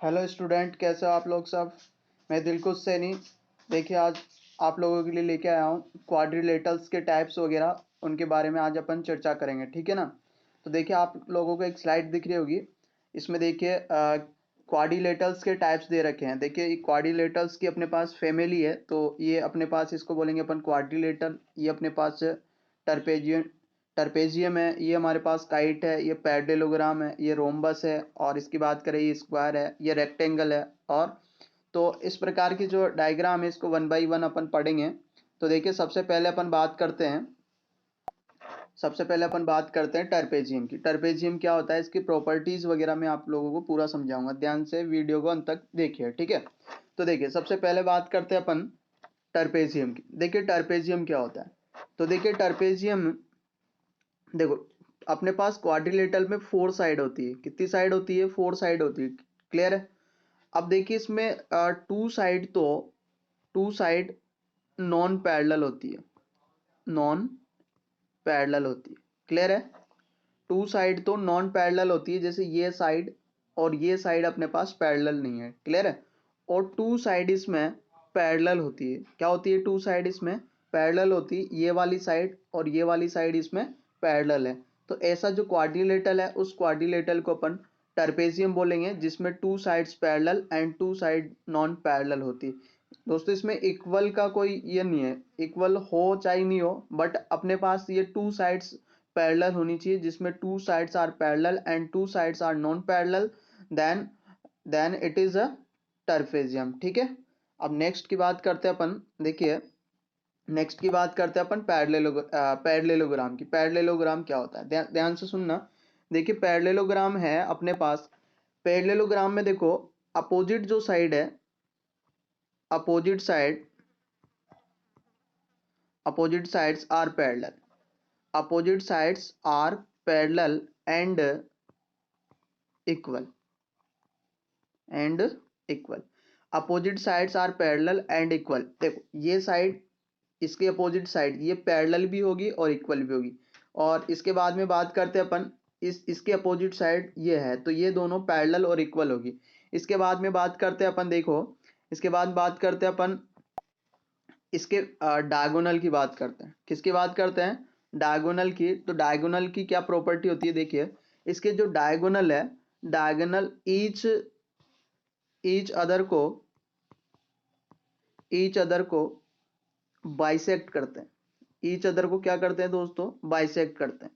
Hello student, कैसे हो आप लोग सब। मैं दिलकुश सैनी। देखिए, आज आप लोगों के लिए लेके आया हूँ क्वाड्रिलेटरल्स के टाइप्स वगैरह, उनके बारे में आज अपन चर्चा करेंगे, ठीक है ना। तो देखिए, आप लोगों को एक स्लाइड दिख रही होगी। इसमें देखिए क्वाड्रिलेटरल्स के टाइप्स दे रखे हैं। देखिए, ये क्वाड्रिलेटरल्स की अपने पास फैमिली है, तो ये अपने पास इसको बोलेंगे अपन क्वाड्रिलेटर। ये अपने पास टर्पेजियन टर्पेजियम है, ये हमारे पास काइट है, ये पैरेललोग्राम है, ये रोम्बस है, और इसकी बात करें ये स्क्वायर है, ये रेक्टेंगल है। और तो इस प्रकार की जो डायग्राम है इसको वन बाय वन अपन पढ़ेंगे। तो देखिए, सबसे पहले अपन बात करते हैं टर्पेजियम की। टर्पेजियम क्या होता है, इसकी प्रॉपर्टीज वगैरह मैं आप लोगों को पूरा समझाऊंगा। ध्यान से वीडियो को अंत तक देखिए, ठीक है। तो देखिए, सबसे पहले बात करते हैं अपन टर्पेजियम की। देखिए, टर्पेजियम क्या होता है। तो देखिए, टर्पेजियम देखो, अपने पास क्वाड्रिलेटरल में 4 साइड होती है। कितनी साइड होती है? 4 साइड होती है। क्लियर है। अब देखिए, इसमें टू साइड नॉन पैरेलल होती है। नॉन पैरेलल होती है। क्लियर है। टू साइड तो नॉन पैरेलल होती है, जैसे ये साइड और ये साइड अपने पास पैरेलल नहीं है। क्लियर है। और टू साइड इसमें पैरेलल होती है। क्या होती है? टू साइड इसमें पैरेलल होती है। ये वाली साइड और ये वाली साइड इसमें पैरेलल है। तो ऐसा जो क्वाड्रिलेटरल है, उस क्वाड्रिलेटरल को अपन टर्पेजियम बोलेंगे, जिसमें two sides parallel and two side non parallel होती है। दोस्तों, इसमें इक्वल का कोई ये नहीं है, इक्वल हो चाहे नहीं हो, बट अपने पास ये टू साइड्स पैरेलल होनी चाहिए, जिसमें two sides are parallel and two sides are non parallel. Then then it is a trapezium, ठीक है। अब नेक्स्ट की बात करते हैं अपन। देखिए, नेक्स्ट की बात करते हैं अपन पैरेललोग्राम की। पैरेललोग्राम क्या होता है, ध्यान से सुनना। देखिए, पैरेललोग्राम है अपने पास। पैरेललोग्राम में देखो, अपोजिट जो साइड है, opposite side opposite sides are parallel. Opposite sides are parallel and equal equal. Opposite sides are parallel and equal. देखो, ये साइड, इसके अपोजिट साइड ये पैरेलल भी होगी और इक्वल भी होगी। और इसके बाद में बात करते हैं अपन, इसके अपोजिट साइड ये है, तो ये दोनों पैरेलल और इक्वल होगी। इसके बाद में बात करते हैं अपन, देखो, इसके बाद बात करते हैं अपन इसके डायगोनल की बात करते हैं। किसकी बात करते हैं? डायगोनल की। तो डायगोनल की क्या प्रॉपर्टी होती है? देखिए, इसके जो डायगोनल है, डायगोनल ईच ईच अदर को ईच अदर को बाइसेक्ट करते हैं। ईच अदर को क्या करते हैं दोस्तों? बाइसेक्ट करते हैं।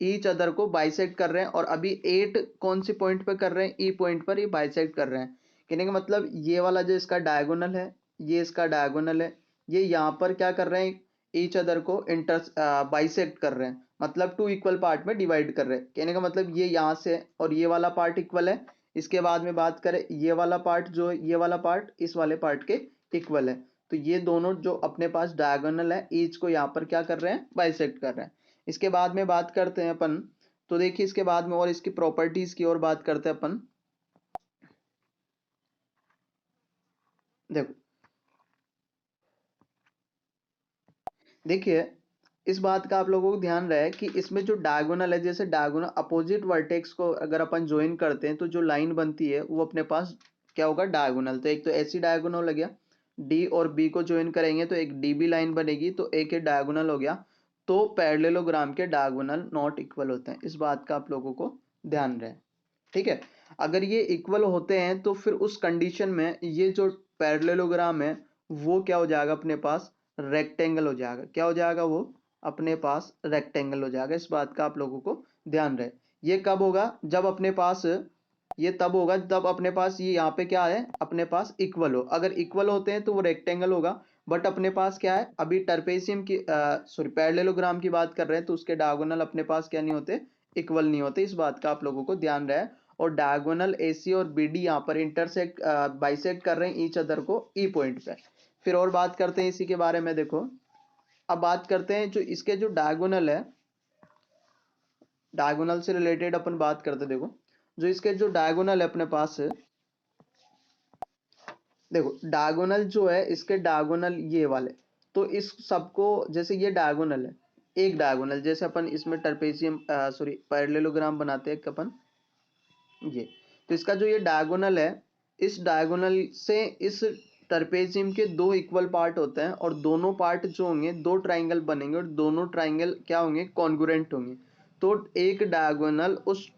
ईच अदर को बाइसेक्ट कर रहे हैं, और अभी 8 कौन सी पॉइंट पे कर रहे हैं? ई पॉइंट पर ये बाइसेक्ट कर रहे हैं। कहने का मतलब, ये वाला जो इसका डायगोनल है, ये इसका डायगोनल है, ये यहाँ पर क्या कर रहे हैं? ईच अदर को बाइसेक्ट कर रहे हैं, मतलब टू इक्वल पार्ट में डिवाइड कर रहे हैं। कहने का मतलब, ये यहाँ से और ये वाला पार्ट इक्वल है। इसके बाद में बात करें, ये वाला पार्ट जो है, ये वाला पार्ट इस वाले पार्ट के इक्वल है। तो ये दोनों जो अपने पास डायगोनल है, ईच को यहाँ पर क्या कर रहे हैं? बाइसेक्ट कर रहे हैं। इसके बाद में बात करते हैं अपन। तो देखिए, इसके बाद में और इसकी प्रॉपर्टीज की और बात करते हैं अपन। देखो, देखिए, इस बात का आप लोगों को ध्यान रहे कि इसमें जो डायगोनल है, जैसे डायगोनल अपोजिट वर्टेक्स को अगर अपन ज्वाइन करते हैं, तो जो लाइन बनती है वो अपने पास क्या होगा? डायगोनल। तो एक तो ऐसी डायगोनल हो गया, डी और बी को ज्वाइन करेंगे तो एक डीबी लाइन बनेगी, तो एक डायगोनल हो गया। तो पैरेललोग्राम के डायगोनल नॉट इक्वल होते हैं। इस बात का आप लोगों को ध्यान रहे, ठीक है। अगर ये इक्वल होते हैं तो फिर उस कंडीशन में ये जो पैरेललोग्राम है, वो क्या हो जाएगा? अपने पास रेक्टेंगल हो जाएगा। क्या हो जाएगा? वो अपने पास रेक्टेंगल हो जाएगा। इस बात का आप लोगों को ध्यान रहे। ये कब होगा? जब अपने पास ये तब होगा जब अपने पास ये यहाँ पे क्या है? अपने पास इक्वल हो। अगर इक्वल होते हैं तो वो रेक्टेंगल होगा। बट अपने पास क्या है? अभी टर्पेसियम की सॉरी पैरेललोग्राम की बात कर रहे हैं, तो उसके डायगोनल अपने पास क्या नहीं होते? इक्वल नहीं होते। इस बात का आप लोगों को ध्यान रहे। और डायगोनल एसी और बीडी यहाँ पर इंटरसेक्ट बाइसेक्ट कर रहे हैं ईच अदर को ई पॉइंट पे। फिर और बात करते हैं इसी के बारे में। देखो, अब बात करते हैं जो इसके जो डायगोनल है, डायगोनल से रिलेटेड अपन बात करते हैं। देखो, जो इसके जो डायगोनल है अपने पास है, देखो डायगोनल जो है, इसके डायगोनल ये वाले, तो इस सबको, जैसे ये डायगोनल है, एक डायगोनल, जैसे अपन इसमें टर्पेसियम सॉरी पैरेललोग्राम बनाते हैं अपन, ये, तो इसका जो ये डायगोनल है, इस डायगोनल से इस ट्रपेजियम के दो इक्वल पार्ट होते हैं और दोनों पार्ट जो होंगे दो ट्राइंगल बनेंगे और दोनों ट्राइंगल क्या होंगे, कॉन्ग्रुएंट होंगे। तो एक डायगोनल उस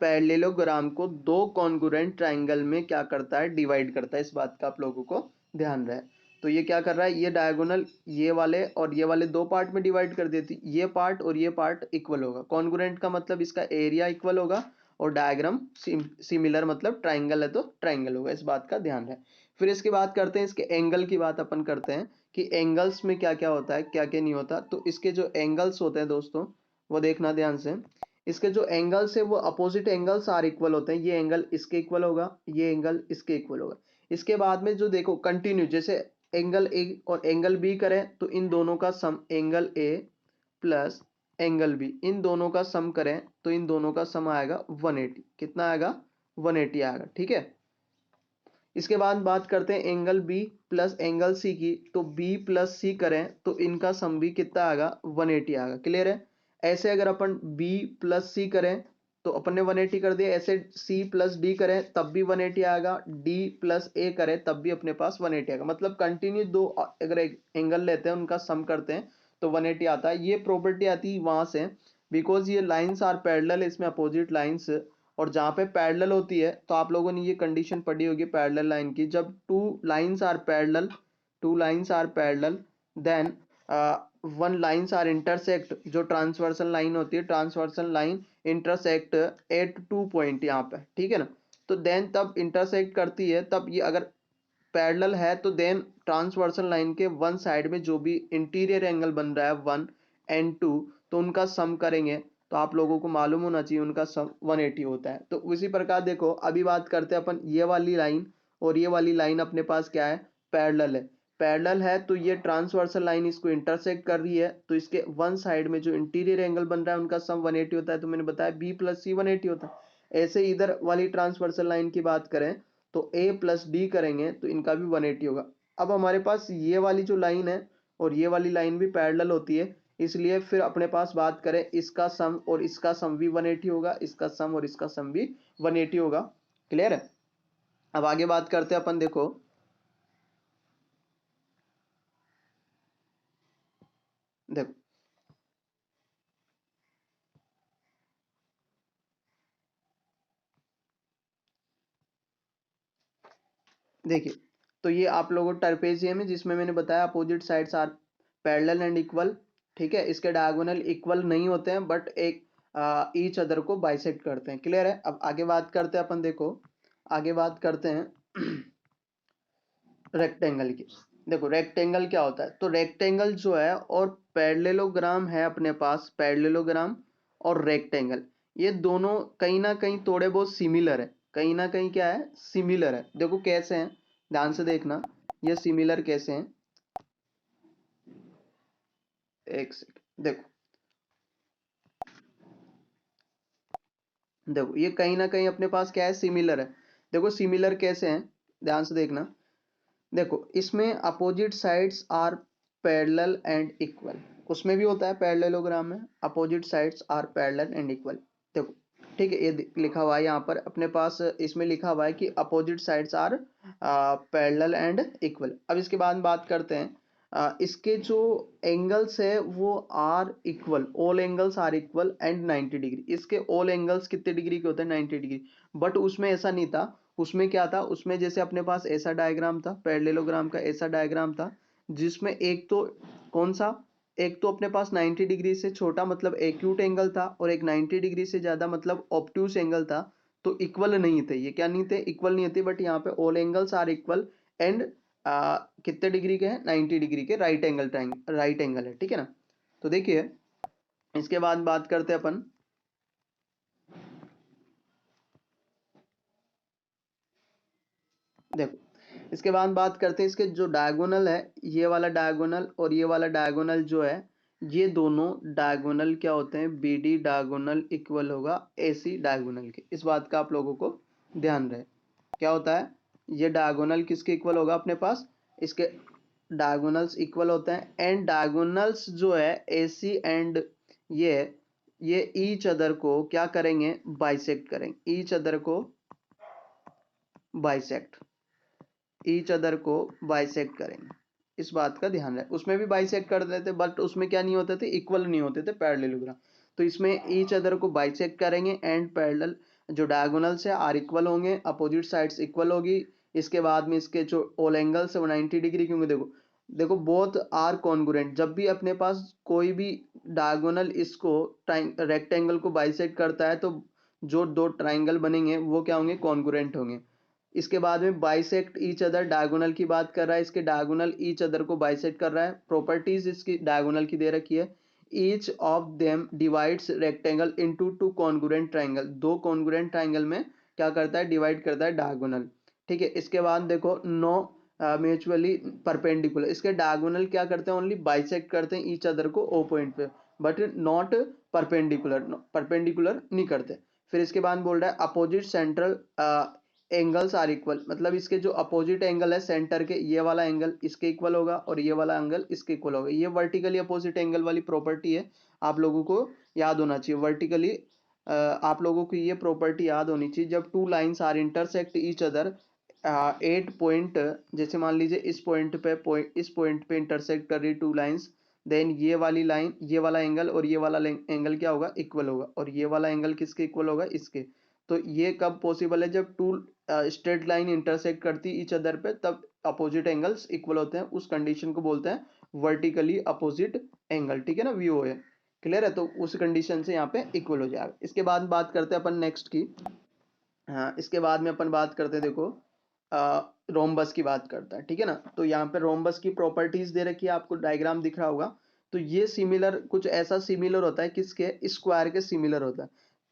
पैरेललोग्राम को दो कॉन्ग्रुएंट ट्राइंगल में क्या करता है, डिवाइड करता है। इस बात का आप लोगों को ध्यान रहे। तो ये क्या कर रहा है, ये डायगोनल ये वाले और ये वाले दो पार्ट में डिवाइड कर देती, ये पार्ट और ये पार्ट इक्वल होगा। कॉन्ग्रुएंट का मतलब इसका एरिया इक्वल होगा और डायग्राम सिमिलर मतलब ट्राइंगल है तो ट्राइंगल होगा। इस बात का ध्यान है। फिर इसकी बात करते हैं, इसके एंगल की बात अपन करते हैं कि एंगल्स में क्या क्या होता है, क्या क्या नहीं होता। तो इसके जो एंगल्स होते हैं दोस्तों वो देखना ध्यान से। इसके जो एंगल्स है वो अपोजिट एंगल्स आर इक्वल होते हैं। ये एंगल इसके इक्वल होगा, ये एंगल इसके इक्वल होगा। इसके बाद में जो देखो कंटिन्यू, जैसे एंगल ए और एंगल बी करें तो इन दोनों का sum angle A plus angle B, इन दोनों का सम करें तो इन दोनों का सम आएगा 180। कितना आएगा, 180 आएगा। ठीक है। इसके बाद बात करते हैं angle B plus angle C की। तो बी प्लस सी करें तो इनका सम भी कितना आएगा, 180 आएगा। क्लियर है। ऐसे अगर अपन बी प्लस सी करें तो अपन ने 180 कर दिया। ऐसे सी प्लस डी करें तब भी 180 आएगा। डी प्लस ए करें तब भी अपने पास 180 आएगा। मतलब कंटिन्यू दो अगर एंगल लेते हैं उनका सम करते हैं तो 180 आता है। ये प्रॉपर्टी आती है वहां से, बिकॉज ये लाइंस आर पैरेलल, इसमें अपोजिट लाइंस। और जहाँ पे पैरेलल होती है तो आप लोगों ने ये कंडीशन पढ़ी होगी पैरेलल लाइन की, जब two lines are parallel then one lines are intersect. जो ट्रांसवर्सल लाइन होती है, transversal line intersect at two point यहाँ पे, ठीक है ना। तो देन तब इंटरसेक्ट करती है, तब ये अगर पैरेलल है तो देन ट्रांसवर्सल लाइन के वन साइड में जो भी इंटीरियर एंगल बन रहा है 1 एंड 2, तो उनका सम करेंगे तो आप लोगों को मालूम होना चाहिए उनका सम 180 होता है। तो उसी प्रकार देखो अभी बात करते हैं अपन, ये वाली लाइन और ये वाली लाइन अपने पास क्या है, पैरेलल है। पैरेलल है तो ये ट्रांसवर्सल लाइन इसको इंटरसेक्ट कर रही है, तो इसके वन साइड में जो इंटीरियर एंगल बन रहा है उनका सम 180 होता है। तो मैंने बताया बी प्लस सी 180 होता है। ऐसे इधर वाली ट्रांसवर्सल लाइन की बात करें तो ए प्लस डी करेंगे तो इनका भी 180 होगा। अब हमारे पास ये वाली जो लाइन है और ये वाली लाइन भी पैरेलल होती है, इसलिए फिर अपने पास बात करें इसका सम और इसका सम भी 180 होगा, इसका सम और इसका सम भी 180 होगा। क्लियर है। अब आगे बात करते हैं अपन, देखो देखो देखिए, तो ये आप लोगों ट्रपेजियम है जिसमें मैंने बताया opposite sides are parallel and equal. ठीक है। इसके डायगोनल इक्वल नहीं होते हैं बट एक ईच अदर को बाइसेक्ट करते हैं। क्लियर है। अब आगे बात करते हैं अपन, देखो आगे बात करते हैं रेक्टेंगल की। देखो रेक्टेंगल क्या होता है, तो रेक्टेंगल जो है और पैरेललोग्राम है अपने पास, पैरेललोग्राम और रेक्टेंगल ये दोनों कहीं ना कहीं थोड़े बहुत सिमिलर है। कहीं ना कहीं क्या है, सिमिलर है। देखो कैसे हैं, ध्यान से देखना ये सिमिलर कैसे हैं। एक सेकंड, देखो देखो ये कहीं ना कहीं अपने पास क्या है, सिमिलर है। देखो सिमिलर कैसे हैं, ध्यान से देखना। देखो इसमें opposite sides are parallel and equal, उसमें भी होता है पैरेललोग्राम में opposite sides are parallel and equal. देखो ठीक है, ये लिखा हुआ है यहाँ पर अपने पास, इसमें लिखा हुआ है कि opposite sides are parallel and equal. अब इसके बाद बात करते हैं इसके जो एंगल्स है वो are equal, all angles are equal and 90 degree. इसके ऑल एंगल्स कितने डिग्री के होते हैं, 90 डिग्री। बट उसमें ऐसा नहीं था। उसमें क्या था, उसमें जैसे अपने पास ऐसा डायग्राम था, पैरेललोग्राम का ऐसा डायग्राम था जिसमें एक तो कौन सा, एक तो अपने पास 90 डिग्री से छोटा मतलब एक्यूट एंगल था और एक 90 डिग्री से ज्यादा मतलब ऑब्ट्यूस एंगल था। तो इक्वल नहीं थे, ये क्या नहीं थे, इक्वल नहीं थे। बट यहाँ पे all angles are equal and कितने डिग्री के हैं, 90 डिग्री के राइट एंगल है। ठीक है ना। तो देखिए इसके बाद बात करते हैं अपन, देखो इसके बाद बात करते हैं इसके जो डायगोनल है, ये वाला डायगोनल और ये वाला डायगोनल जो है, ये दोनों डायगोनल क्या होते हैं, बीडी डायगोनल इक्वल होगा एसी डायगोनल के। इस बात का आप लोगों को ध्यान रहे। क्या होता है, ये डायगोनल किसके इक्वल होगा अपने पास, इसके डायगोनल्स इक्वल होते हैं एंड डायगोनल्स जो है एसी एंड ये ये ईच अदर को क्या करेंगे, बाइसेक्ट करेंगे, ईच अदर को बाइसेक्ट। ईच अदर को बाइसेक्ट करेंगे। इस बात का ध्यान रहे, उसमें भी बाइसेक्ट कर देते बट उसमें क्या नहीं होते थे, इक्वल नहीं होते थे पैरेललोग्राम। तो इसमें ईच अदर को बाइसेक्ट करेंगे एंड पैरेलल जो डायगोनल्स है आर इक्वल होंगे, अपोजिट साइड्स इक्वल होगी। इसके बाद में इसके जो ऑल एंगल्स है वो 90 डिग्री, क्योंकि देखो देखो बोथ आर कॉन्ग्रुएंट। जब भी अपने पास कोई भी डायगोनल इसको रेक्टेंगल को बाइसेक्ट करता है तो जो दो ट्राइंगल बनेंगे वो क्या होंगे, कॉन्ग्रुएंट होंगे। इसके बाद में बाइसेक्ट ईच अदर, डायगोनल की बात कर रहा है, इसके डायगोनल ईच अदर को बाइसेक्ट कर रहा है। प्रॉपर्टीज इसकी डायगोनल की दे रखी है, each of them divides rectangle into two congruent triangle. दो कॉन्ग्रुएंट ट्राइंगल में क्या करता है, डिवाइड करता है डायगोनल। ठीक है, इसके बाद देखो नो म्यूचुअली परपेंडिकुलर, इसके डायगोनल क्या करते हैं, ओनली बाइसेक्ट करते हैं ईच अदर को ओ पॉइंट पे, बट नॉट परपेंडिकुलर, परपेंडिकुलर नहीं करते। फिर इसके बाद बोल रहा है opposite central angles are equal, मतलब इसके जो अपोजिट एंगल है सेंटर के, ये वाला एंगल इसके इक्वल होगा और ये वाला एंगल इसके इक्वल होगा। ये वर्टिकली अपोजिट एंगल वाली प्रॉपर्टी है, आप लोगों को याद होना चाहिए। वर्टिकली आप लोगों को ये प्रॉपर्टी याद होनी चाहिए, जब two lines are intersect each other 8 point, जैसे मान लीजिए इस पॉइंट पे इंटरसेक्ट कर रही टू लाइंस, देन ये वाली लाइन, ये वाला एंगल और ये वाला एंगल क्या होगा, इक्वल होगा, और ये वाला एंगल किसके इक्वल होगा, इसके। तो ये कब पॉसिबल है, जब टू स्ट्रेट लाइन इंटरसेक्ट करती ईच अदर पे, तब अपोजिट एंगल्स इक्वल होते हैं। उस कंडीशन को बोलते हैं वर्टिकली अपोजिट एंगल। ठीक है ना, व्यू है क्लियर है, तो उस कंडीशन से यहाँ पे इक्वल हो जाएगा। इसके बाद बात करते हैं अपन नेक्स्ट की। हाँ, इसके बाद में अपन बात करते हैं, देखो रोम्बस की बात करता है। ठीक है ना, तो यहाँ पे रोम्बस की प्रॉपर्टीज दे रखी है, आपको डायग्राम दिख रहा होगा। तो ये सिमिलर, कुछ ऐसा सिमिलर होता है किसके, स्क्वायर के सिमिलर होता है।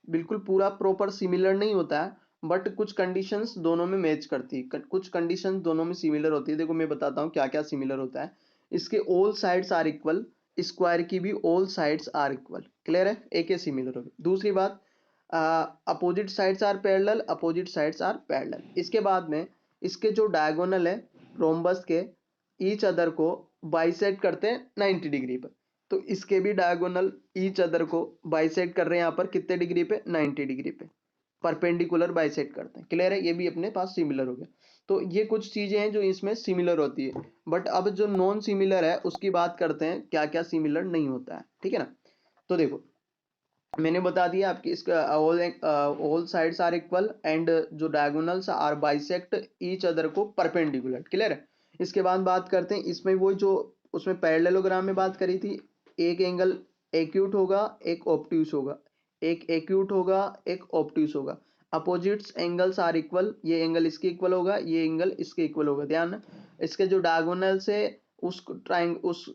बिल्कुल पूरा प्रॉपर सिमिलर नहीं होता है, बट कुछ कंडीशंस दोनों में मैच करती है, कुछ कंडीशंस दोनों में सिमिलर होती है। देखो मैं बताता हूँ क्या क्या सिमिलर होता है। इसके all sides are equal, square की भी all sides are equal, clear है, एक ही सिमिलर होगी। दूसरी बात, opposite sides are parallel, opposite sides are parallel. इसके बाद में इसके जो डायगोनल है रोम्बस के, ईच अदर को बाइसेक्ट करते हैं 90 डिग्री पर। तो इसके भी डायगोनल ईच अदर को बाइसेक्ट कर रहे हैं यहाँ पर कितने डिग्री पे, 90 डिग्री पे, परपेंडिकुलर बाइसेक्ट करते हैं। क्लियर है, ये भी अपने पास सिमिलर हो गया। तो ये कुछ चीजें हैं जो इसमें सिमिलर होती है, बट अब जो नॉन सिमिलर है उसकी बात करते हैं, क्या क्या सिमिलर नहीं होता है। ठीक है ना, तो देखो मैंने बता दिया आपकी, इसका all sides are equal and जो diagonals are bisect each other को परपेंडिकुलर, क्लियर है। इसके बाद बात करते हैं इसमें, वो जो उसमें पैरेललोग्राम में बात करी थी, एक एंगल एक्यूट होगा, एक ऑब्ट्यूस होगा, एक एक्यूट होगा, एक ऑब्ट्यूस होगा। अपोजिट्स एंगल्स आर इक्वल, ये एंगल इसके इक्वल होगा, ये एंगल इसके इक्वल होगा। ध्यान, इसके जो डायगोनल से उस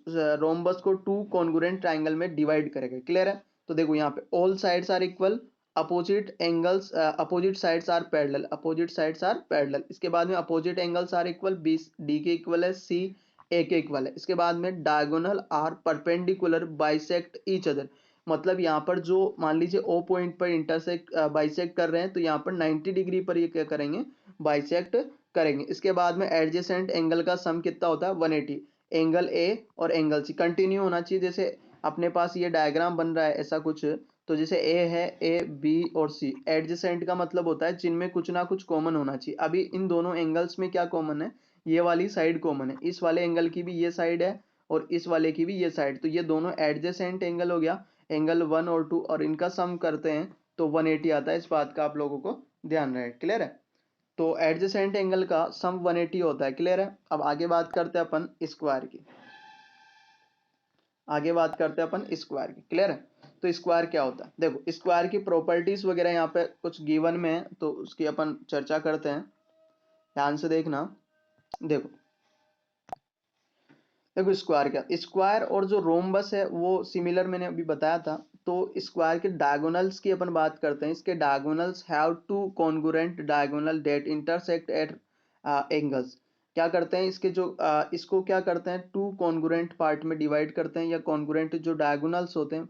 रोम्बस को टू कॉन्ग्रुएंट ट्राइंगल में डिवाइड करेगा, क्लियर है। तो देखो यहाँ पे all sides are equal, opposite angles, opposite sides are parallel, opposite sides are parallel. इसके बाद में opposite angles are equal, B D के इक्वल है, सी ए के इक्वल है। इसके बाद में diagonal are perpendicular bisect each other, मतलब यहाँ पर जो मान लीजिए ओ पॉइंट पर इंटरसेक्ट बाइसेक्ट कर रहे हैं, तो यहाँ पर 90 डिग्री पर ये क्या करेंगे, बाइसेक्ट करेंगे। इसके बाद में एडजेसेंट एंगल का सम कितना होता है, 180। एंगल ए और एंगल सी कंटिन्यू होना चाहिए। जैसे अपने पास ये डायग्राम बन रहा है ऐसा कुछ, तो जैसे ए है, ए बी और सी, एडजेसेंट का मतलब होता है जिनमें कुछ ना कुछ कॉमन होना चाहिए। अभी इन दोनों एंगल्स में क्या कॉमन है, ये वाली साइड कॉमन है, इस वाले एंगल की भी ये साइड है और इस वाले की भी ये साइड, तो ये दोनों एडजेसेंट एंगल हो गया, एंगल 1 और 2, और इनका सम करते हैं तो 180 आता है। इस बात का आप लोगों को ध्यान रहे, क्लियर है। तो एडजेसेंट एंगल का सम 180 होता है, क्लियर है। अब आगे बात करते हैं अपन स्क्वायर की, आगे बात करते हैं अपन स्क्वायर की, क्लियर है। तो स्क्वायर क्या होता है, देखो स्क्वायर की प्रॉपर्टीज वगैरह यहाँ पे कुछ गिवन में है, तो उसकी अपन चर्चा करते हैं, ध्यान से देखना। देखो देखो स्क्वायर क्या, स्क्वायर और जो रोम्बस है वो सिमिलर मैंने अभी बताया था। तो स्क्वायर के डायगोनल्स की अपन बात करते हैं। इसके diagonals have two congruent diagonal that intersect at angles. क्या करते हैं, इसके जो इसको क्या करते हैं, टू कॉन्ग्रुएंट पार्ट में डिवाइड करते हैं, या कॉन्ग्रुएंट जो डायगोनल्स होते हैं,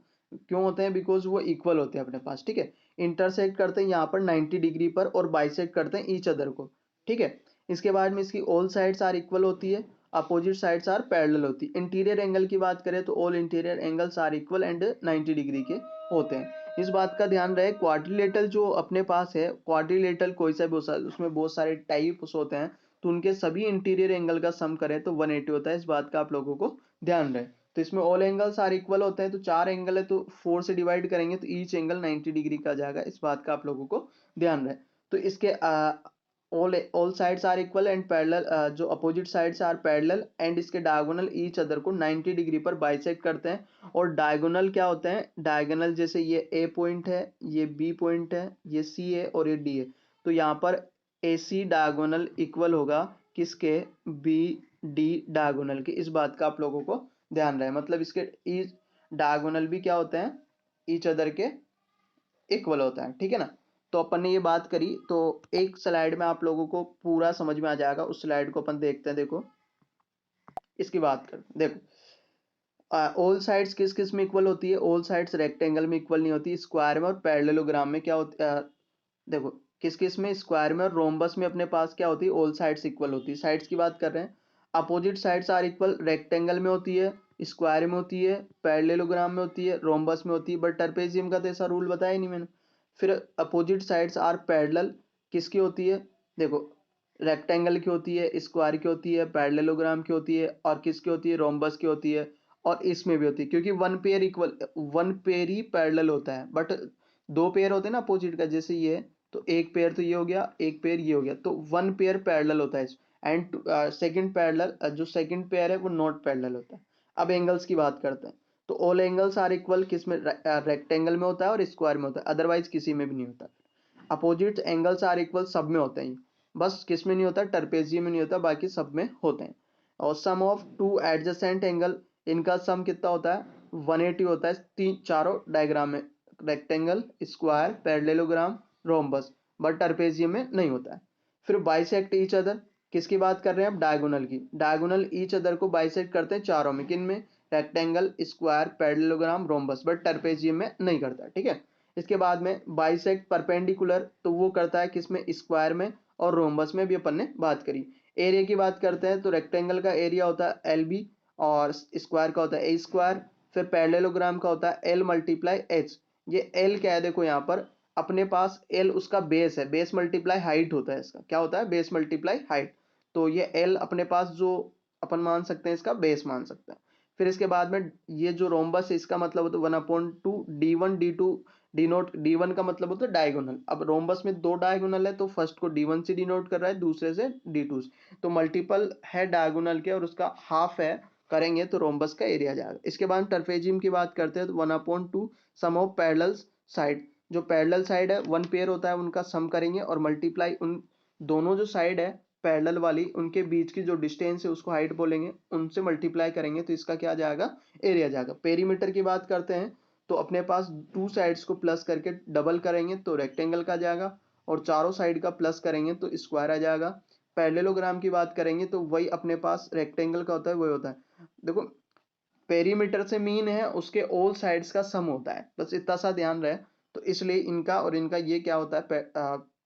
क्यों होते हैं, बिकॉज वो इक्वल होते हैं अपने पास। ठीक है, इंटरसेक्ट करते हैं यहाँ पर 90 डिग्री पर और बाइसेक्ट करते हैं ईच अदर को। ठीक है, इसके बाद में इसकी ऑल साइड्स आर इक्वल होती है, अपोजिट साइड्स आर पैरेलल होती है। इंटीरियर एंगल की बात करें तो all interior angles are equal and 90 degree के होते हैं। इस बात का ध्यान रहे, क्वाड्रिलेटरल जो अपने पास है, क्वाड्रिलेटरल कोई सा भी हो सकता है, उसमें बहुत सारे टाइप्स होते हैं। तो उनके सभी इंटीरियर एंगल का सम करें तो 180 होता है। इस बात का आप लोगों को ध्यान रहे। तो इसमें ऑल एंगल्स आर इक्वल होते हैं, तो 4 एंगल है तो 4 से डिवाइड करेंगे तो ईच एंगल 90 डिग्री का जाएगा। इस बात का आप लोगों को ध्यान रहे। तो इसके all sides are equal and parallel, जो opposite sides are parallel and इसके डायगोनल ईच अदर को 90 डिग्री पर बाइसेक्ट करते हैं। और डायगोनल क्या होते हैं, डायगोनल जैसे ये ए पॉइंट है, ये बी पॉइंट है, ये सी है और ये डी है, तो यहाँ पर ए सी डायगोनल इक्वल होगा किसके, बी डी डायगोनल के। इस बात का आप लोगों को ध्यान रहे, मतलब इसके ईच डायगोनल भी क्या होते हैं, ईच अदर के इक्वल होता है, ठीक है ना। तो अपन ने ये बात करी, तो एक स्लाइड में आप लोगों को पूरा समझ में आ जाएगा। उस स्लाइड को अपन देखते हैं। देखो इसकी बात करते हैं। देखो ऑल साइड्स किस किस में इक्वल होती है, ऑल साइड्स रेक्टेंगल में इक्वल नहीं होती, स्क्वायर में और पैरेललोग्राम में क्या होती है। देखो किस किस में, स्क्वायर में और रोम्बस में अपने पास क्या होती है, ऑल साइड्स इक्वल होती है। साइड्स की बात कर रहे हैं, opposite sides are equal rectangle में होती है, स्क्वायर में होती है, पैरेललोग्राम में होती है, रोम्बस में होती है, बट ट्रेपेजियम का तो ऐसा रूल बताया ही नहीं मैंने। फिर अपोजिट साइड्स आर पैरेलल किसकी होती है, देखो रेक्टेंगल की होती है, स्क्वायर की होती है, पैरेललोग्राम की होती है और किसकी होती है, रोम्बस की होती है। और इसमें भी होती है, क्योंकि वन पेयर ही पैरेलल होता है, बट दो पेयर होते हैं ना अपोजिट का, जैसे ये, तो एक पेयर तो ये हो गया, एक पेयर ये हो गया, तो वन पेयर पैरेलल होता है। एंड सेकंड पैरेलल, जो सेकंड पेयर है वो नॉट पैरेलल होता है। अब एंगल्स की बात करते हैं, तो ऑल एंगल्स आर इक्वल किसमें, रेक्टेंगल में होता है और स्क्वायर में होता है, अदरवाइज किसी में भी नहीं होता। अपोजिट एंगल्स आर इक्वल सब में होते हैं, बस किस में नहीं होता, ट्रेपेजियम में नहीं होता, बाकी सब में होते हैं। और सम ऑफ टू एडजेसेंट एंगल, इनका सम कितना होता है, 180 होता है, तीन चारों डायग्राम में, rectangle, square, parallelogram, rhombus, but trapezium में नहीं होता है। फिर बाइसेक्ट ईच अदर, किसकी बात कर रहे हैं आप, डायगोनल की। डायगोनल ईच अदर को बाइसेक्ट करते हैं चारों में, किन में, rectangle, square, parallelogram, rhombus, but trapezium में नहीं करता, ठीक है। इसके बाद में बाइसेक्ट परपेंडिकुलर, तो वो करता है किसमें, स्क्वायर में और रोम्बस में भी अपन ने बात करी। एरिया की बात करते हैं, तो रेक्टेंगल का एरिया होता है एल बी और स्क्वायर का होता है ए स्क्वायर। फिर पैरेललोग्राम का होता है एल मल्टीप्लाई एच। ये एल क्या है, देखो यहाँ पर अपने पास एल उसका बेस है, बेस मल्टीप्लाई हाइट होता है, इसका क्या होता है, बेस मल्टीप्लाई हाइट। तो ये एल अपने पास जो अपन मान सकते हैं, इसका बेस मान सकते हैं। फिर इसके बाद में ये जो रोम्बस है, इसका मतलब होता है 1/2 D1 D2, D naught, D1 का मतलब होता है डायगोनल। अब रोम्बस में दो डायगोनल है, तो फर्स्ट को D1 से डिनोट कर रहा है, दूसरे से D2 से, तो मल्टीपल है डायगोनल के और उसका हाफ है, करेंगे तो रोम्बस का एरिया जाएगा। इसके बाद ट्रेपेजियम की बात करते हैं, तो 1/2 सम ऑफ पैरेलल साइड, जो पैरेलल साइड है वन पेयर होता है, उनका सम करेंगे और मल्टीप्लाई उन दोनों जो साइड है पैरेलल वाली, उनके बीच की जो डिस्टेंस है उसको हाइट बोलेंगे, उनसे मल्टीप्लाई करेंगे तो इसका क्या जाएगा, एरिया जाएगा। पेरीमीटर की बात करते हैं, तो अपने पास टू साइड्स को प्लस करके डबल करेंगे तो रेक्टेंगल का जाएगा, और चारों साइड का प्लस करेंगे तो स्क्वायर आ जाएगा। पैरेललोग्राम की बात करेंगे तो वही अपने पास रेक्टेंगल का होता है, वही होता है। देखो पेरीमीटर से मीन है उसके ऑल साइड्स का सम होता है, बस इतना सा ध्यान रहे। तो इसलिए इनका और इनका ये क्या होता है,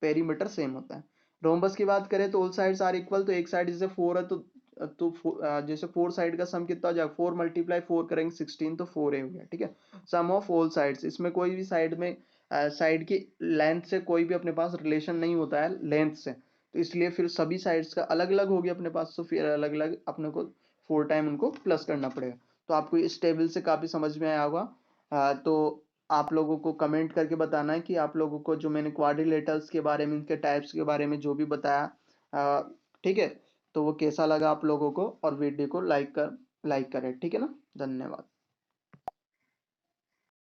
पेरीमीटर सेम होता है। रोम्बस की बात करें तो ऑल साइड्स आर इक्वल, तो एक साइड जैसे 4 है, तो जैसे 4 साइड का सम कितना हो जाएगा, 4 मल्टीप्लाई 4 करेंगे 16, तो 4 हो गया, ठीक है। सम ऑफ ऑल साइड्स, इसमें कोई भी साइड में साइड की लेंथ से कोई भी अपने पास रिलेशन नहीं होता है लेंथ से, तो इसलिए फिर सभी साइड्स का अलग अलग हो गया अपने पास, तो फिर अलग अलग अपने को 4 टाइम उनको प्लस करना पड़ेगा। तो आपको इस टेबल से काफ़ी समझ में आया होगा। तो आप लोगों को कमेंट करके बताना है कि आप लोगों को जो मैंने क्वाड्रिलेटरल्स के बारे में, इनके टाइप्स के बारे में जो भी बताया, ठीक है, तो वो कैसा लगा आप लोगों को, और वीडियो को लाइक करें, ठीक है ना। धन्यवाद।